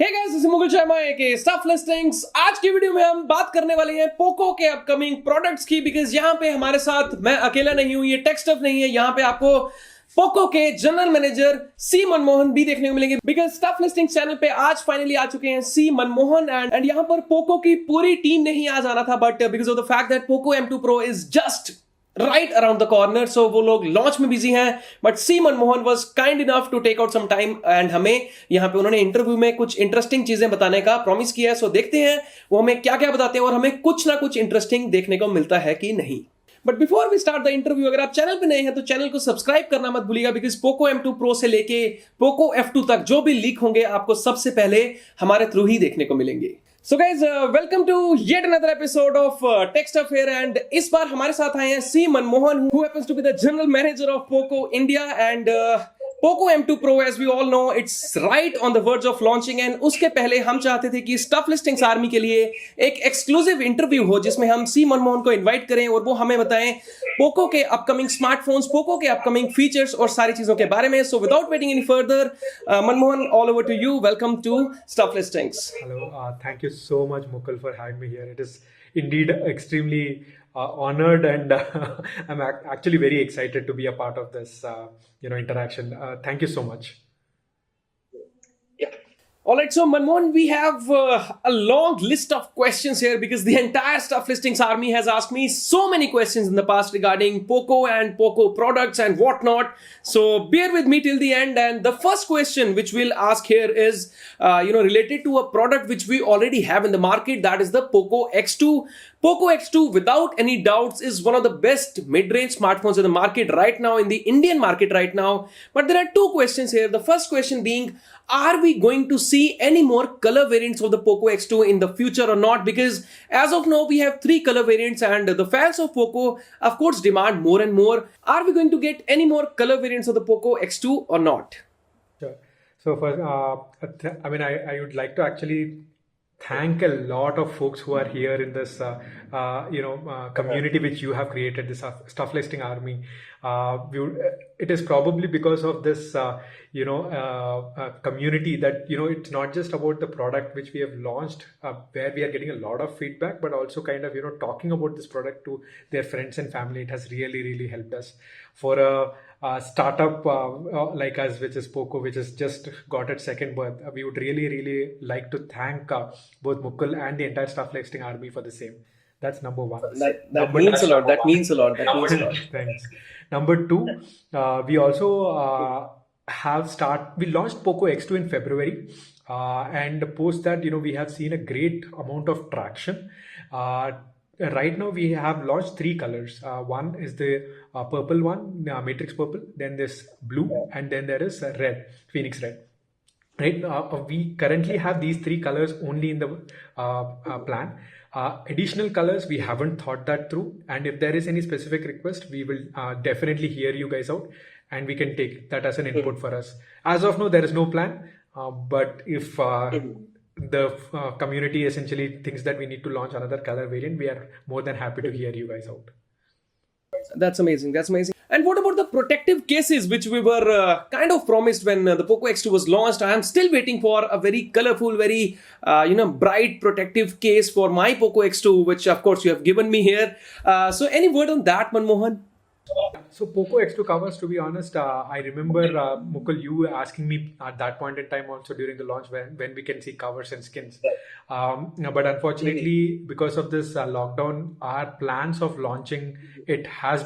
Hey guys, this is Mukul Sharma AKA Stufflistings। आज की video में हम बात करने वाले हैं पोको के अपकमिंग प्रोडक्ट्स की, बिकॉज यहाँ पे हमारे साथ मैं अकेला नहीं हूँ, ये टेक स्टफ नहीं है। यहाँ पे आपको पोको के जनरल मैनेजर सी मनमोहन भी देखने को मिलेंगे, बिकॉज स्टफ लिस्टिंग्स चैनल पे आज फाइनली आ चुके हैं सी मनमोहन एंड यहाँ पर पोको की पूरी टीम नहीं आ जाना था, but because of the fact that Poco M2 Pro is just right around the corner, so वो लोग लॉन्च में बिजी हैं, but see Manmohan was kind enough to take out some time and हमें यहाँ पे उन्होंने इंटरव्यू में कुछ इंटरेस्टिंग चीजें बताने का प्रॉमिस किया है। सो देखते हैं वो हमें क्या क्या बताते हैं और हमें कुछ ना कुछ इंटरेस्टिंग देखने को मिलता है कि नहीं। But before we start the interview, अगर आप चैनल पे नए हैं तो चैनल को सब्सक्राइब करना मत भूलिएगा, बिकॉज पोको M2 Pro से लेके पोको F2 तक जो भी लीक होंगे आपको सबसे पहले हमारे थ्रू ही देखने को मिलेंगे। So guys, welcome to yet another episode of Tech Stuff here, and इस बार हमारे साथ आए हैं सी Manmohan, who happens to be the general manager of POCO India and POCO M2 Pro, as we all know, it's right on the verge of launching, and उसके पहले हम चाहते थे कि Stufflistings Army के लिए एक exclusive interview हो जिसमें हम सी मनमोहन को invite करें और वो हमें बताएं पोको के अपकमिंग स्मार्टफोन्स, पोको के अपकमिंग फीचर्स और सारी चीजों के बारे में। So without waiting any further, Manmohan, all over to you. Welcome to Stufflistings। Hello, thank you so much, Mukul, for having me here. It is indeed extremely honored, and I'm actually very excited to be a part of this, interaction. Thank you so much. All right, so Manmohan, we have a long list of questions here because the entire Stufflistings Army has asked me so many questions in the past regarding Poco and Poco products and whatnot. So bear with me till the end. And the first question which we'll ask here is, related to a product which we already have in the market, that is the POCO X2. POCO X2, without any doubts, is one of the best mid-range smartphones in the market right now, in the Indian market right now. But there are two questions here. The first question being, are we going to see any more color variants of the POCO X2 in the future or not? Because as of now, we have 3 color variants and the fans of POCO, of course, demand more and more. Are we going to get any more color variants of the POCO X2 or not? Sure. So first, I would like to actually thank a lot of folks who are here in this, community which you have created, this Stuff Listing Army. It is probably because of this, community that, it's not just about the product which we have launched, where we are getting a lot of feedback, but also kind of, talking about this product to their friends and family. It has really, really helped us. For a startup like us, which is POCO, which has just got its second birth, we would really, really like to thank both Mukul and the entire Stuff Listing Army for the same. That's number one. That means a lot. That means a lot. Thanks. Number two, we also we launched POCO X2 in February, and post that, we have seen a great amount of traction. Right now we have launched 3 colors. One is the purple one, matrix purple, then there's blue, and then there is red, phoenix red. Right, we currently have these 3 colors only in the plan. Additional colors, we haven't thought that through, and if there is any specific request, we will definitely hear you guys out, and we can take that as an input for us. As of now, there is no plan, but if the community essentially thinks that we need to launch another color variant, we are more than happy to hear you guys out. That's amazing. That's amazing. And what about the protective cases which we were kind of promised when the POCO X2 was launched? I am still waiting for a very colorful, very bright protective case for my POCO X2, which of course you have given me here. So any word on that, Manmohan? So POCO X2 covers, to be honest, I remember Mukul, you asking me at that point in time also during the launch when we can see covers and skins. But unfortunately, because of this lockdown, our plans of launching it has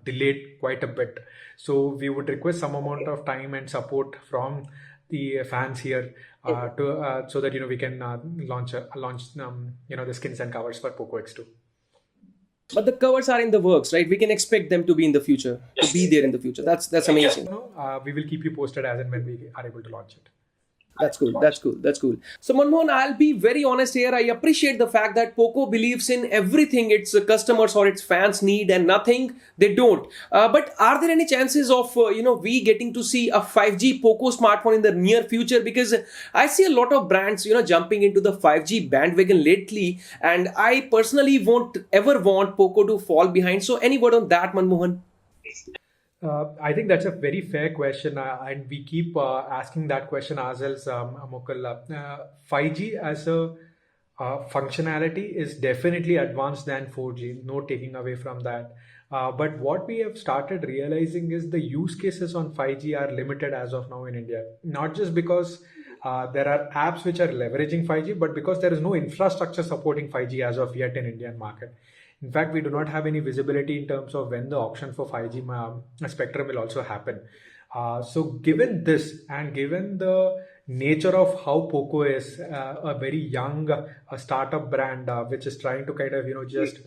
delayed quite a bit. So we would request some amount of time and support from the fans here so that we can launch the skins and covers for POCO X2. But the covers are in the works, right? We can expect them to be in the future, to be there in the future. That's amazing. We will keep you posted as and when we are able to launch it. That's cool. So Manmohan, I'll be very honest here. I appreciate the fact that POCO believes in everything its customers or its fans need and nothing they don't. But are there any chances of we getting to see a 5G POCO smartphone in the near future? Because I see a lot of brands jumping into the 5G bandwagon lately, and I personally won't ever want POCO to fall behind. So any word on that, Manmohan? I think that's a very fair question, and we keep asking that question ourselves, Mukul. 5G as a functionality is definitely advanced than 4G, no taking away from that. But what we have started realizing is the use cases on 5G are limited as of now in India. Not just because there are apps which are leveraging 5G, but because there is no infrastructure supporting 5G as of yet in Indian market. In fact, we do not have any visibility in terms of when the auction for 5G spectrum will also happen. So given this and given the nature of how POCO is a very young startup brand which is trying to kind of just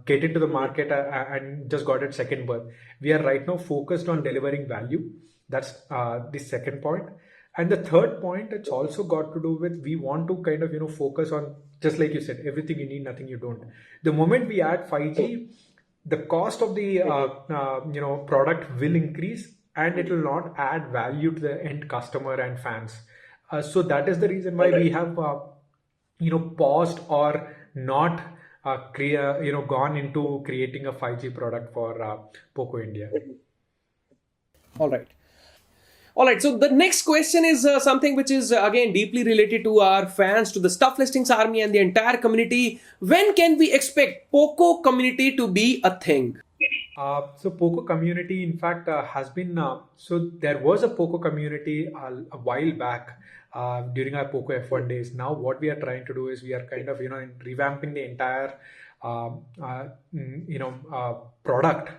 get into the market and just got its second birth, we are right now focused on delivering value. That's the second point. And the third point, it's also got to do with we want to kind of focus on, just like you said, everything you need, nothing you don't. The moment we add 5G, the cost of the product will increase, and it will not add value to the end customer and fans. So that is the reason why we have paused or not gone into creating a 5G product for POCO India. All right. All right, so the next question is something which is again deeply related to our fans, to the Stufflistings Army and the entire community. When can we expect POCO Community to be a thing? So POCO Community, in fact, has been, so there was a POCO Community a while back during our POCO F1 days. Now what we are trying to do is we are kind of, revamping the entire, product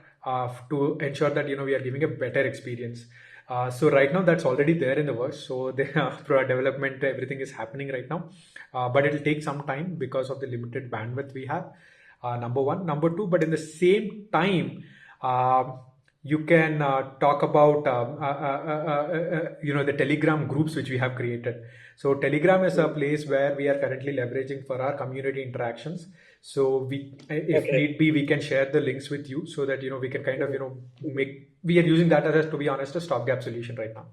to ensure that, we are giving a better experience. So right now that's already there in the works. So the product development, everything is happening right now, but it will take some time because of the limited bandwidth we have. Number one. Number two, but in the same time, you can talk about the Telegram groups which we have created. So Telegram is a place where we are currently leveraging for our community interactions. So if need be, we can share the links with you so that we can kind of we are using that as, to be honest, a stopgap solution right now.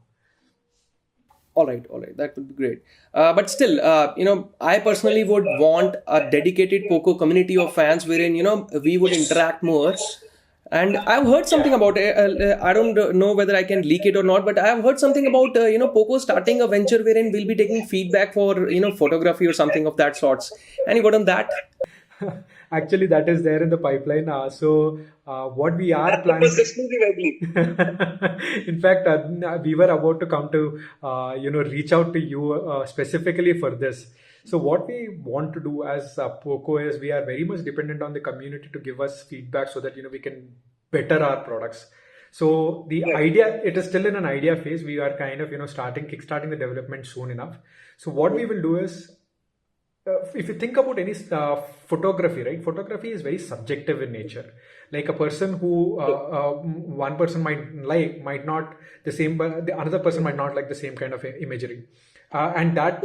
All right, that would be great. But still, I personally would want a dedicated POCO community of fans wherein we would interact more. And I've heard something about it. I don't know whether I can leak it or not, but I've heard something about POCO starting a venture wherein we'll be taking feedback for photography or something of that sorts. Any word on that? Actually, that is there in the pipeline. What we are planning. In fact, we were about to come to reach out to you specifically for this. So what we want to do as POCO is we are very much dependent on the community to give us feedback so that we can better our products. So the idea, it is still in an idea phase. We are kind of kickstarting the development soon enough. So what we will do is, if you think about any photography, right? Photography is very subjective in nature. Like a person who one person might not the same, but the another person might not like the same kind of imagery, and that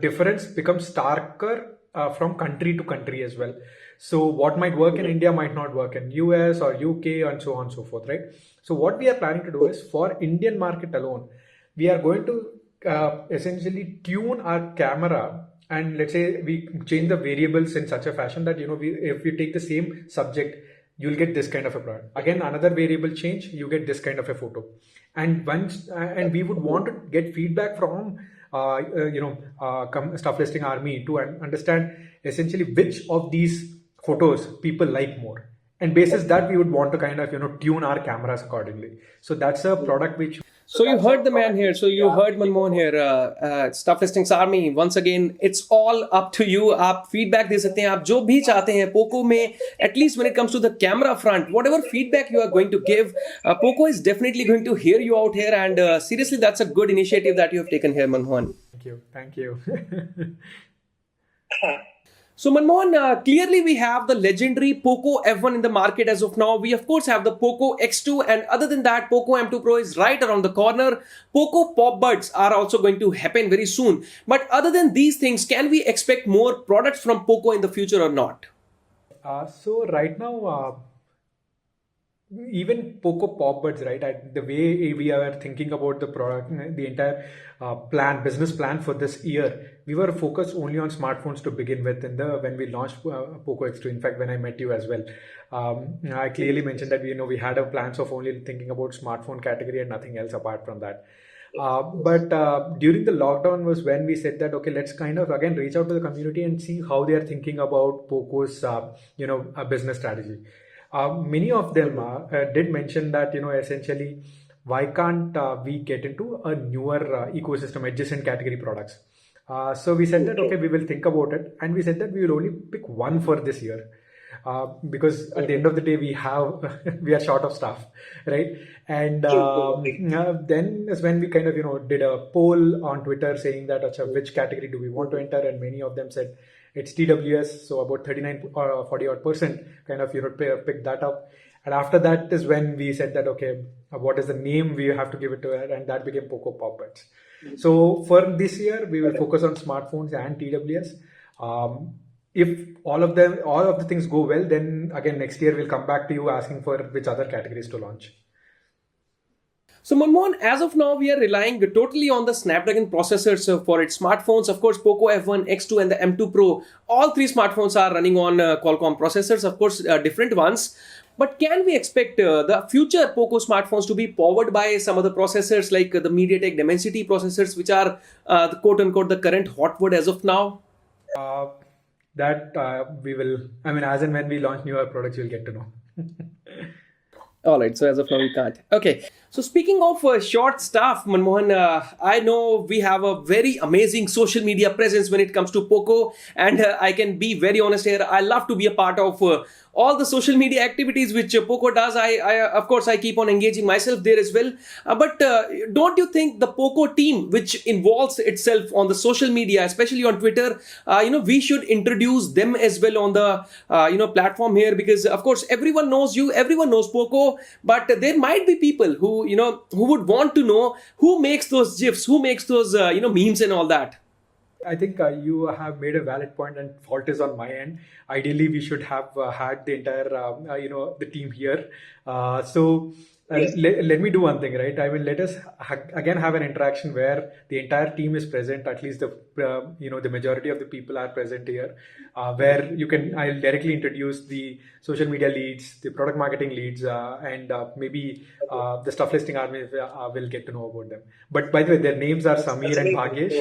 difference becomes starker from country to country as well. So what might work in India might not work in US or UK and so on and so forth, right? So what we are planning to do is for Indian market alone, we are going to essentially tune our camera. And let's say we change the variables in such a fashion that, if we take the same subject, you'll get this kind of a product. Again, another variable change, you get this kind of a photo. And and we would want to get feedback from, Stufflisting Army to understand essentially which of these photos people like more. And basis that, we would want to kind of, tune our cameras accordingly. So that's a product which... So you heard the man here. So you heard Manmohan here. Stufflistings Army. Once again, it's all up to you. आप feedback दे सकते हैं. आप जो भी चाहते हैं POCO में, at least when it comes to the camera front, whatever feedback you are going to give, POCO is definitely going to hear you out here. And seriously, that's a good initiative that you have taken here, Manmohan. Thank you. So Manmohan, clearly we have the legendary POCO F1 in the market as of now. We of course have the POCO X2, and other than that, POCO M2 Pro is right around the corner. POCO Pop Buds are also going to happen very soon. But other than these things, can we expect more products from POCO in the future or not? So right now, even POCO Pop Buds, right? The way we are thinking about the product, the entire business plan for this year, we were focused only on smartphones to begin with when we launched POCO X2. In fact, when I met you as well, I clearly mentioned that we had a plans of only thinking about smartphone category and nothing else apart from that. But during the lockdown was when we said that, okay, let's kind of again reach out to the community and see how they are thinking about POCO's business strategy. Many of them did mention that essentially, why can't we get into a newer ecosystem adjacent category products? So we said that, okay, we will think about it, and we said that we will only pick one for this year. Because at the end of the day, we are short of staff, right? And then is when we kind of did a poll on Twitter saying that, which category do we want to enter, and many of them said it's TWS, so about 39 or 40 odd percent kind of picked that up. And after that is when we said that, okay, what is the name we have to give it to it, and that became POCO Pop Buds. So for this year, we will focus on smartphones and TWS. If all of the things go well, then again next year we'll come back to you asking for which other categories to launch. So Manmohan, as of now, we are relying totally on the Snapdragon processors for its smartphones. Of course, POCO F1, X2 and the M2 Pro, all three smartphones are running on Qualcomm processors, of course, different ones. But can we expect the future POCO smartphones to be powered by some of the processors like the MediaTek Dimensity processors, which are the quote-unquote the current hot word as of now? That we will, as and when we launch newer products, you'll get to know. All right, so as of now, we can't. Okay, so speaking of short staff, Manmohan, I know we have a very amazing social media presence when it comes to POCO, and I can be very honest here, I love to be a part of all the social media activities which POCO does. Of course, I keep on engaging myself there as well. But don't you think the POCO team, which involves itself on the social media, especially on Twitter, we should introduce them as well on the platform here, because of course everyone knows you, everyone knows POCO, but there might be people who would want to know who makes those GIFs, who makes those memes and all that. I think you have made a valid point, and fault is on my end. Ideally, we should have had the entire, the team here. Let me do one thing, right? Let us again have an interaction where the entire team is present. At least the majority of the people are present here, where I'll directly introduce the social media leads, the product marketing leads, and maybe the Stufflisting Army will get to know about them. But by the way, their names are Samir and Bhagesh,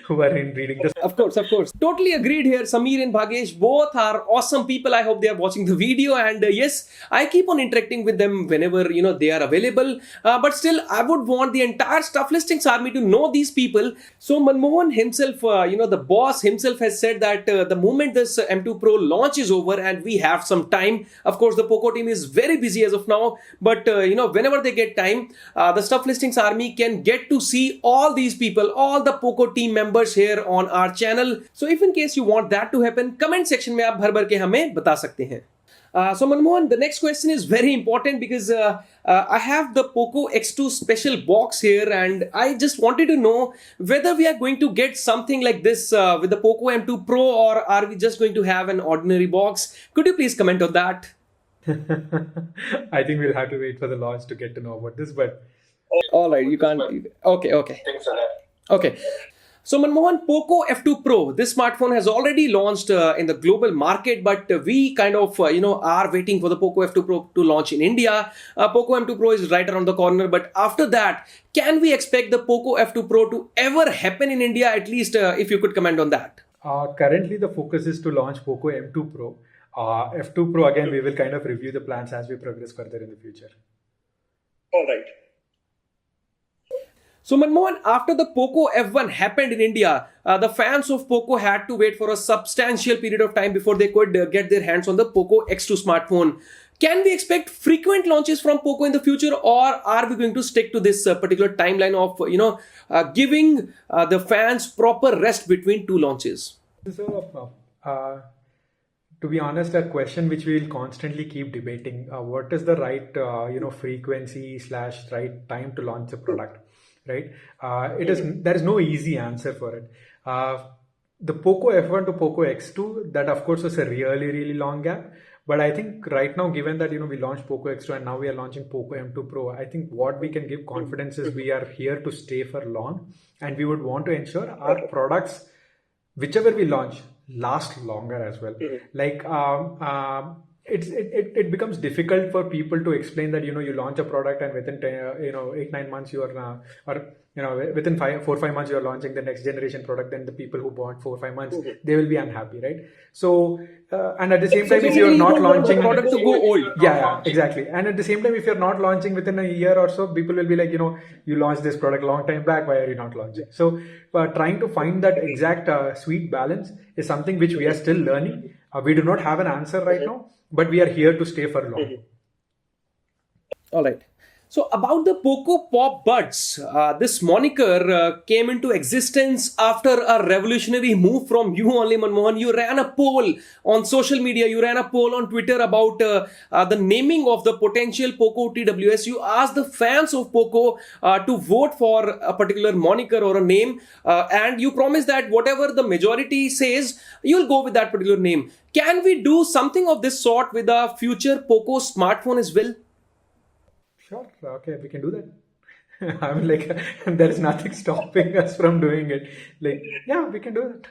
who are in reading this. Of course. Totally agreed here. Samir and Bhagesh, both are awesome people. I hope they are watching the video. And yes, I keep on interacting with them whenever they are available. But still, I would want the entire Stufflistings Army to know these people. So Manmohan himself, the boss himself has said that the moment this M2 Pro launch is over and we have some time, of course, the POCO team is very busy as of now. But whenever they get time, the Stufflistings Army can get to see all these people, all the POCO team members here on our channel. So if in case you want that to happen, comment section में आप भर-भर के हमें बता सकते हैं. So Manmohan, the next question is very important because I have the POCO X2 special box here, and I just wanted to know whether we are going to get something like this with the POCO M2 Pro, or are we just going to have an ordinary box? Could you please comment on that? I think we'll have to wait for the launch to get to know about this, but... All right, you can't... Okay. Okay. So Manmohan, POCO F2 Pro, this smartphone has already launched in the global market, but we kind of, are waiting for the POCO F2 Pro to launch in India. POCO M2 Pro is right around the corner, but after that, can we expect the POCO F2 Pro to ever happen in India? At least if you could comment on that. Currently, the focus is to launch POCO M2 Pro. F2 Pro, again, we will kind of review the plans as we progress further in the future. All right. So Manmohan, after the POCO F1 happened in India, the fans of POCO had to wait for a substantial period of time before they could get their hands on the POCO X2 smartphone. Can we expect frequent launches from POCO in the future, or are we going to stick to this particular timeline of, giving the fans proper rest between two launches? So, to be honest, a question which we will constantly keep debating, what is the right, frequency / right time to launch a product? Right? There is no easy answer for it. The POCO F1 to POCO X2, that of course was a really, really long gap. But I think right now, given that, we launched POCO X2 and now we are launching POCO M2 Pro, I think what we can give confidence is we are here to stay for long. and we would want to ensure our products, whichever we launch, last longer as well. Like it becomes difficult for people to explain that you launch a product and within 8-9 months you are or within 4-5 months you are launching the next generation product. Then the people who bought 4-5 months, they will be unhappy, right? So and at the same time, if you are not launching, product to go old. Yeah, exactly. And at the same time, if you're not launching within a year or so, people will be like, you launched this product a long time back, why are you not launching? So trying to find that exact sweet balance is something which we are still learning. We do not have an answer right now, but we are here to stay for long. All right. So about the POCO Pop Buds, this moniker came into existence after a revolutionary move from you only, Manmohan. You ran a poll on social media, you ran a poll on Twitter about the naming of the potential POCO TWS. You asked the fans of POCO to vote for a particular moniker or a name, and you promised that whatever the majority says, you'll go with that particular name. Can we do something of this sort with a future POCO smartphone as well? Sure, okay, we can do that. I mean, like, there is nothing stopping us from doing it. Like, yeah, we can do that.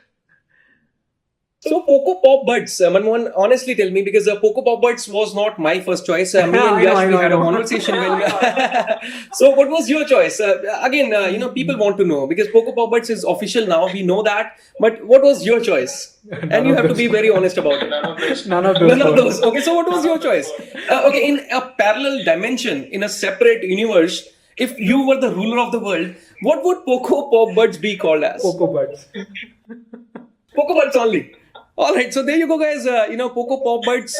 So POCO Pop Buds, Manmohan, honestly tell me, because POCO Pop Buds was not my first choice. Me and Yash, we had a conversation. So what was your choice? Again, people want to know, because POCO Pop Buds is official now. We know that. But what was your choice? And you have to be very honest about it. None of those. Okay, so what was your choice? Okay, in a parallel dimension, in a separate universe, if you were the ruler of the world, what would POCO Pop Buds be called as? POCO Buds. POCO Buds only. All right, so there you go, guys. POCO Pop Buds.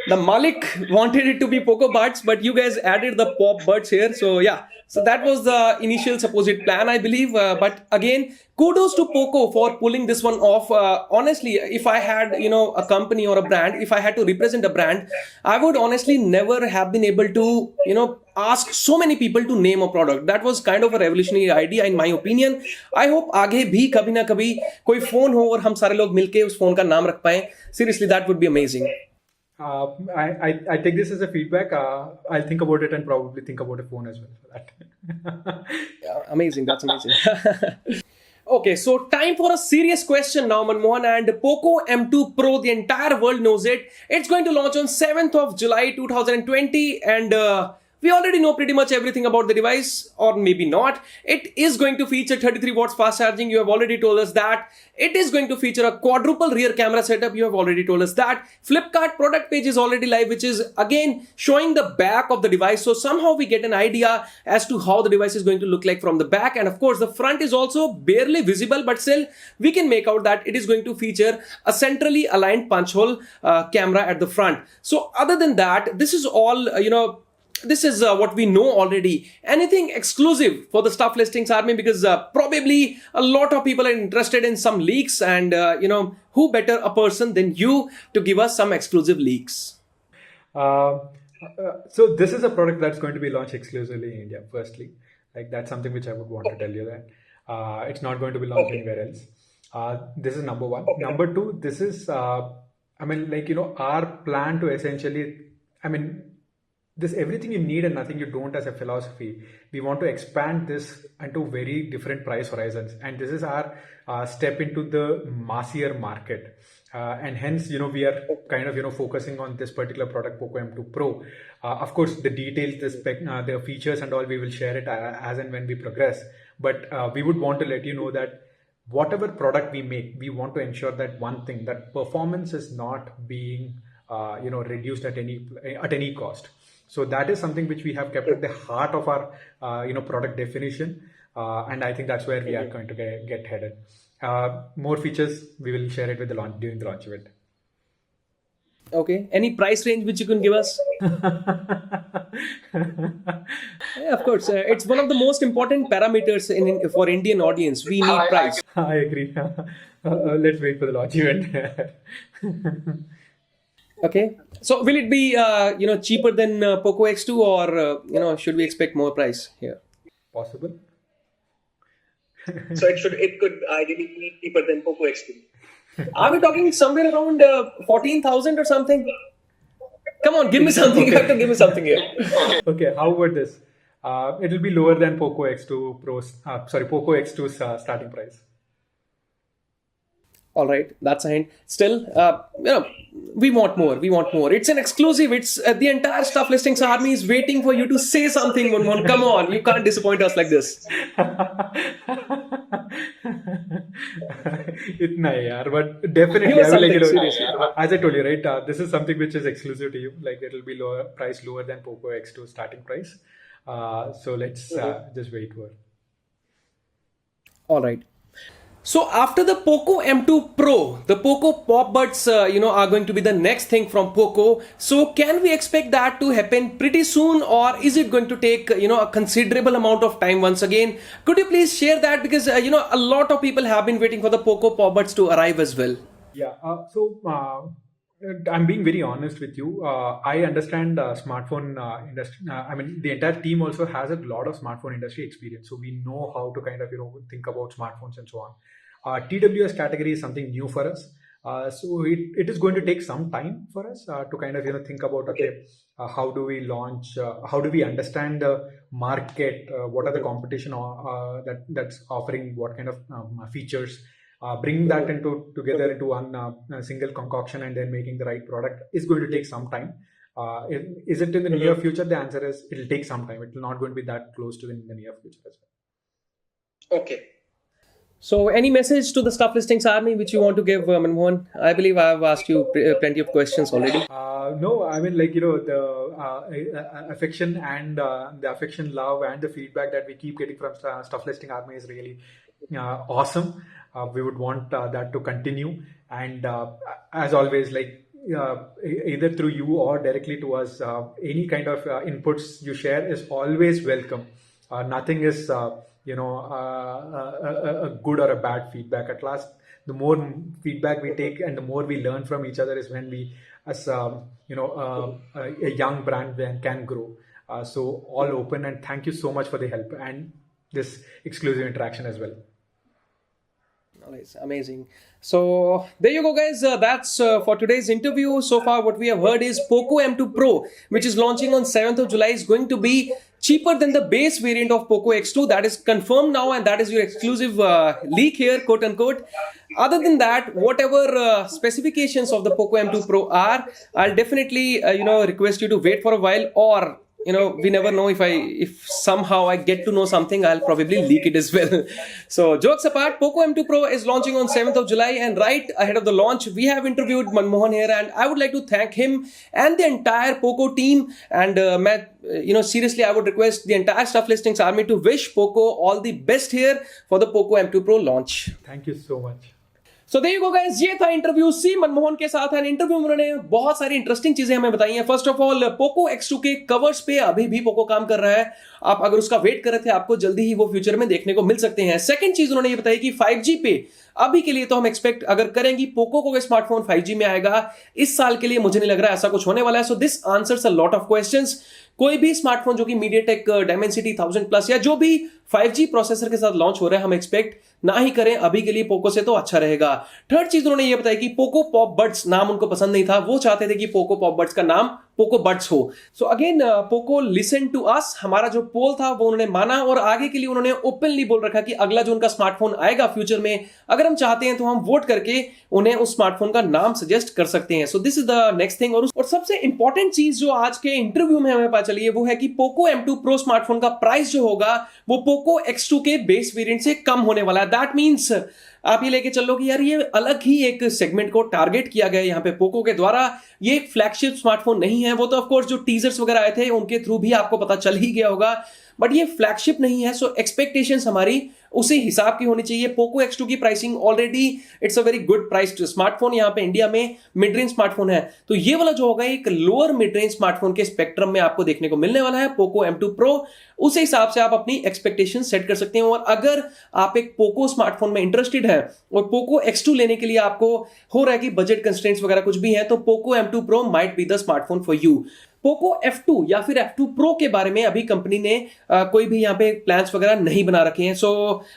The Malik wanted it to be POCO Buds, but you guys added the Pop Buds here. So yeah, so that was the initial supposed plan, I believe. But again, kudos to POCO for pulling this one off. Honestly, if I had a company or a brand, if I had to represent a brand, I would honestly never have been able to ask so many people to name a product. That was kind of a revolutionary idea in my opinion. I hope आगे भी कभी ना कभी कोई phone हो और हम सारे लोग मिलके उस फोन का नाम रख पाएं. Seriously, that would be amazing. I take this as a feedback. I'll think about it and probably think about a phone as well for that. Yeah, amazing. That's amazing. Okay, so time for a serious question now, Manmohan. And POCO M2 Pro, the entire world knows it. It's going to launch on 7th of July 2020, and we already know pretty much everything about the device, or maybe not. It is going to feature 33 watts fast charging. You have already told us that. It is going to feature a quadruple rear camera setup. You have already told us that. Flipkart product page is already live, which is again showing the back of the device. So somehow we get an idea as to how the device is going to look like from the back. And of course, the front is also barely visible, but still we can make out that it is going to feature a centrally aligned punch hole camera at the front. So other than that, this is all, this is what we know already. Anything exclusive for the Stufflistings Army? Because probably a lot of people are interested in some leaks, and who better a person than you to give us some exclusive leaks? So this is a product that's going to be launched exclusively in India. Firstly, like that's something which I would want to tell you that it's not going to be launched anywhere else. This is number one. Number two, this is our plan to essentially, this everything you need and nothing you don't as a philosophy. We want to expand this into very different price horizons, and this is our step into the massier market. And hence, we are kind of, focusing on this particular product, POCO M2 Pro. Of course, the details, the spec, the features and all, we will share it as and when we progress. But we would want to let you know that whatever product we make, we want to ensure that one thing, that performance is not being, reduced at any cost. So that is something which we have kept at the heart of our, product definition. And I think that's where we are going to get headed. More features, we will share it with during the launch event. Okay. Any price range which you can give us? Yeah, of course. It's one of the most important parameters for Indian audience. We need price. I agree. Let's wait for the launch event. Okay. So will it be, cheaper than POCO X2, or, should we expect more price here? Possible. So it could ideally be cheaper than POCO X2. Are we talking somewhere around 14,000 or something? Come on, give me something. You have to give me something here. Okay, how about this? It will be lower than POCO X2 Pro's, POCO X2's starting price. All right, that's a hint. Still, we want more. We want more. It's an exclusive. It's the entire Stuff Listings Army is waiting for you to say something, Manmohan. Come on, you can't disappoint us like this. Itna hai yaar, but definitely, Give us I will, like, something, seriously. as I told you, right, this is something which is exclusive to you. Like, it will be priced lower than POCO X2 starting price. So let's just wait for it. All right. So after the POCO M2 Pro, the POCO Pop Buds, are going to be the next thing from POCO. So can we expect that to happen pretty soon, or is it going to take, a considerable amount of time once again? Could you please share that? Because, a lot of people have been waiting for the POCO Pop Buds to arrive as well. Yeah. I'm being very honest with you. I understand smartphone industry. I mean, the entire team also has a lot of smartphone industry experience, so we know how to kind of think about smartphones and so on. TWS category is something new for us, so it is going to take some time for us to kind of think about, okay, how do we launch? How do we understand the market? What are the competition that's offering what kind of features? Bring that together into one single concoction and then making the right product is going to take some time. Is it in the near future? The answer is it will take some time. It will not going to be that close to in the near future as well. Okay. So any message to the Stuff Listings Army which you want to give, Manmohan? I believe I have asked you plenty of questions already. No, I mean, like, the affection and the affection, love, and the feedback that we keep getting from Stuff Listing Army is really awesome. We would want that to continue, and as always, like, either through you or directly to us, any kind of inputs you share is always welcome. Nothing is a good or a bad feedback. At last, the more feedback we take and the more we learn from each other is when we, as a young brand, then can grow. So all open, and thank you so much for the help and this exclusive interaction as well. Nice, amazing. So there you go, guys. That's for today's interview. So far, what we have heard is POCO M2 Pro, which is launching on 7th of July, is going to be cheaper than the base variant of POCO X2. That is confirmed now, and that is your exclusive leak here, quote unquote. Other than that, whatever specifications of the POCO M2 Pro are, I'll definitely request you to wait for a while, or we never know, if somehow I get to know something, I'll probably leak it as well. So jokes apart, POCO M2 Pro is launching on 7th of July, and right ahead of the launch, we have interviewed Manmohan here, and I would like to thank him and the entire POCO team. And seriously, I would request the entire Stuff Listings Army to wish POCO all the best here for the POCO M2 Pro launch. Thank you so much. So there you go, guys. ये था interview सी मनमोहन के साथ। And interview में उन्होंने बहुत सारी interesting चीजें हमें बताई हैं। First of all, Poco X2 के कवर्स पे अभी भी पोको काम कर रहा है। आप अगर उसका वेट कर रहे थे, आपको जल्दी ही वो फ्यूचर में देखने को मिल सकते हैं। सेकंड चीज उन्होंने ये बताई कि 5G पे अभी के लिए तो हम एक्सपेक्ट अगर करेंगी पोको को स्मार्टफोन 5G में आएगा। इस साल के लिए मुझे नहीं लग रहा है ऐसा कुछ होने वाला है। So this answers a lot of questions. कोई भी स्मार्टफोन जो कि मीडियाटेक डायमेंसिटी 1000 प्लस या जो भी 5G प्रोसेसर के साथ लॉन्च हो रहा है, हम एक्सपेक्ट ना ही करें अभी के लिए पोको से, तो अच्छा रहेगा। थर्ड चीज उन्होंने ये बताया कि पोको पॉप बड्स नाम उनको पसंद नहीं था। वो चाहते थे कि पोको पॉप बड्स का नाम पोको बड्स हो। So again, Poco listen to us. हमारा जो पोल था वो उन्होंने माना, और आगे के लिए उन्होंने ओपनली बोल रखा कि अगला जो उनका स्मार्टफोन आएगा फ्यूचर में, अगर हम चाहते हैं तो हम वोट करके उन्हें उस स्मार्टफोन का नाम सजेस्ट कर सकते हैं। So this is the next thing. और सबसे इंपॉर्टेंट चीज जो आज के इंटरव्यू में हमें पता चली है वो है कि पोको M2 Pro स्मार्टफोन का प्राइस जो होगा वो पोको X2 के बेस वेरिएंट से कम होने वाला है। दैट मींस आप ये लेके चल लो कि यार ये अलग ही एक सेगमेंट को टारगेट किया गया है यहाँ पे पोको के द्वारा। ये एक फ्लैगशिप स्मार्टफोन नहीं है। वो तो ऑफ कोर्स जो टीजर्स वगैरह आए थे उनके थ्रू भी आपको पता चल ही गया होगा, बट ये फ्लैगशिप नहीं है। सो एक्सपेक्टेशंस हमारी उसी हिसाब की होनी चाहिए। पोको X2 की pricing already it's a very good priced smartphone. यहाँ पे इंडिया में मिड रेंज स्मार्टफोन है, तो ये वाला जो होगा एक लोअर मिड रेंज स्मार्टफोन के स्पेक्ट्रम में आपको देखने को मिलने वाला है, पोको M2 Pro। उस हिसाब से आप अपनी एक्सपेक्टेशन सेट कर सकते हैं। और अगर आप एक पोको स्मार्टफोन में इंटरेस्टेड है और पोको X2 लेने के लिए आपको हो रहा है कि बजट कंस्ट्रेंट्स वगैरह कुछ भी है, तो Poco M2 Pro might be the smartphone for you. Poco F2 या फिर F2 Pro के बारे में अभी कंपनी ने कोई भी यहाँ पे प्लान्स वगैरह नहीं बना रखे हैं। सो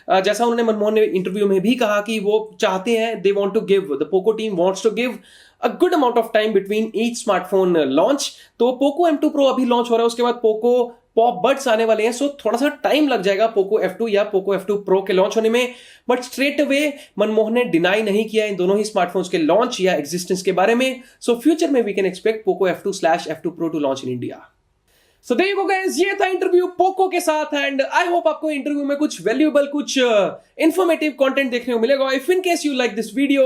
जैसा उन्होंने मनमोहन ने इंटरव्यू में भी कहा कि वो चाहते हैं, they want to give, the Poco team wants to give a good amount of time between each smartphone launch. तो पोको M2 Pro अभी लॉन्च हो रहा है, उसके बाद पोको पॉप बड्स आने वाले हैं, सो थोड़ा सा टाइम लग जाएगा पोको F2 या पोको F2 Pro के लॉन्च होने में। बट स्ट्रेट अवे मनमोहन ने डिनाई नहीं किया इन दोनों ही स्मार्टफोन्स के लॉन्च या एग्जिस्टेंस के बारे में। सो फ्यूचर में we can expect Poco F2/F2 Pro to launch in India. So there you go guys, ये था इंटरव्यू पोको के साथ एंड आई होप आपको इंटरव्यू में कुछ वैल्यूएबल, कुछ इंफॉर्मेटिव कंटेंट देखने को मिलेगा। If in case you like this video,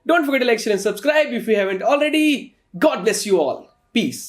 don't forget to like, share and subscribe if you haven't already. God bless you all, piece.